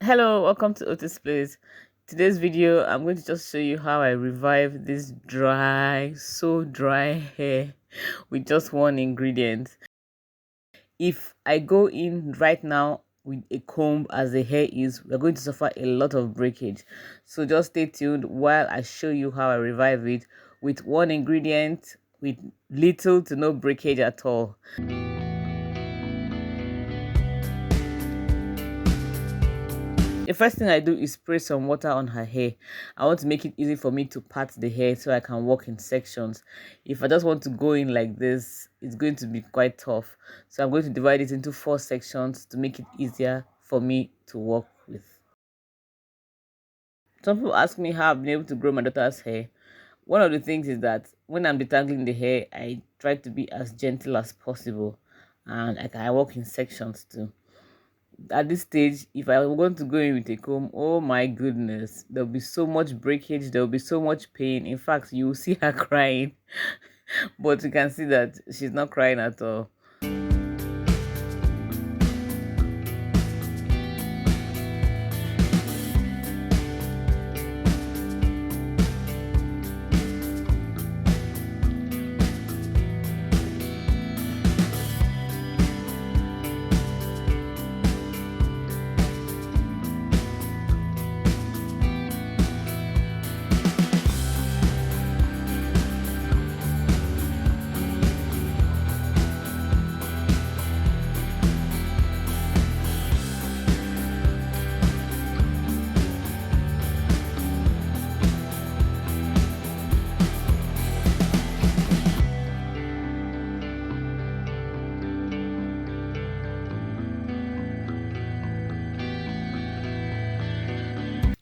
Hello, welcome to askotisplace. Today's video, I'm going to just show you how I revive this so dry hair with just one ingredient. If I go in right now with a comb as the hair is, we're going to suffer a lot of breakage. So just stay tuned while I show you how I revive it with one ingredient with little to no breakage at all. The first thing I do is spray some water on her hair. I want to make it easy for me to part the hair so I can walk in sections. If I just want to go in like this, it's going to be quite tough. So I'm going to divide it into 4 sections to make it easier for me to work with. Some people ask me how I've been able to grow my daughter's hair. One of the things is that when I'm detangling the hair, I try to be as gentle as possible, and I walk in sections too. At this stage, if I were going to go in with a comb, oh my goodness, there'll be so much breakage, there'll be so much pain. In fact, you will see her crying, but you can see that she's not crying at all.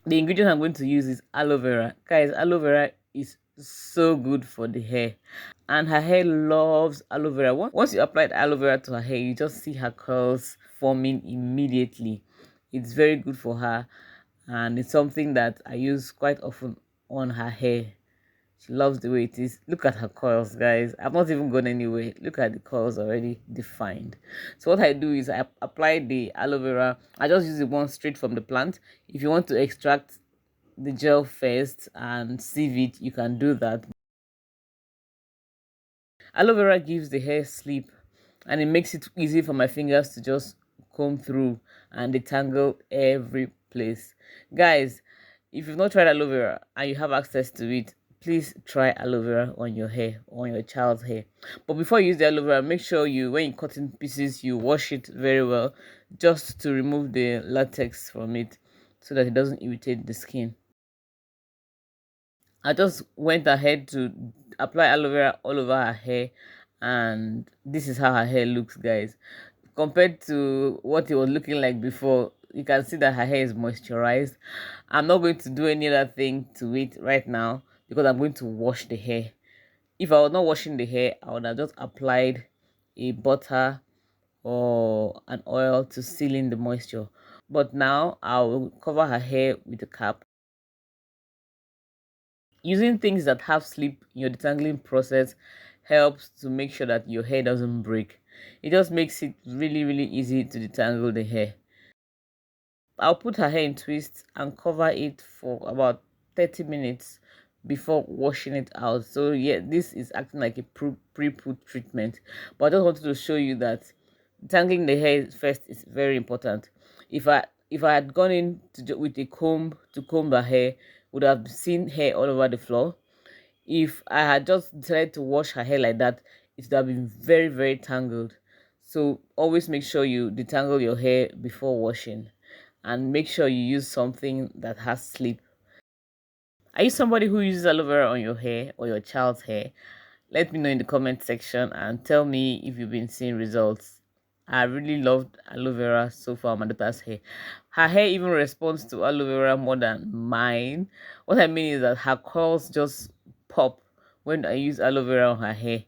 The ingredient I'm going to use is aloe vera. Guys, aloe vera is so good for the hair, and her hair loves aloe vera. Once you apply aloe vera to her hair, you just see her curls forming immediately. It's very good for her, and it's something that I use quite often on her hair. She loves the way it is. Look at her coils, guys. I've not even gone anywhere. Look at the coils already defined. So what I do is I apply the aloe vera. I just use the one straight from the plant. If you want to extract the gel first and sieve it, you can do that. Aloe vera gives the hair sleep, and it makes it easy for my fingers to just comb through and detangle every place. Guys, if you've not tried aloe vera and you have access to it, please try aloe vera on your hair, on your child's hair. But before you use the aloe vera, make sure when you cut in pieces, you wash it very well, just to remove the latex from it so that it doesn't irritate the skin. I just went ahead to apply aloe vera all over her hair, and this is how her hair looks, guys. Compared to what it was looking like before, you can see that her hair is moisturized. I'm not going to do any other thing to it right now because I'm going to wash the hair. If I was not washing the hair, I would have just applied a butter or an oil to seal in the moisture. But now I'll cover her hair with a cap. Using things that have slip in your detangling process helps to make sure that your hair doesn't break. It just makes it really easy to detangle the hair. I'll put her hair in twists and cover it for about 30 minutes before washing it out. So yeah, this is acting like a pre-put treatment, but I just wanted to show you that detangling the hair first is very important. If I had gone in with a comb to comb the hair, would have seen hair all over the floor. If I had just decided to wash her hair like that, it would have been very tangled. So always make sure you detangle your hair before washing, and make sure you use something that has slip. Are you somebody who uses aloe vera on your hair or your child's hair? Let me know in the comment section and tell me if you've been seeing results. I really loved aloe vera so far on my daughter's hair. Her hair even responds to aloe vera more than mine. What I mean is that her curls just pop when I use aloe vera on her hair,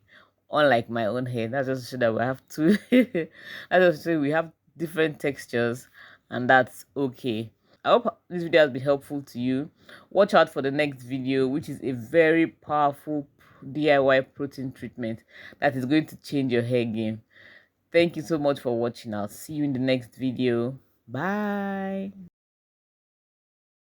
unlike my own hair. That's just to show that we have two. That's just to say we have different textures, and that's okay. I hope this video has been helpful to you. Watch out for the next video, which is a very powerful DIY protein treatment that is going to change your hair game. Thank you so much for watching. I'll see you in the next video. Bye.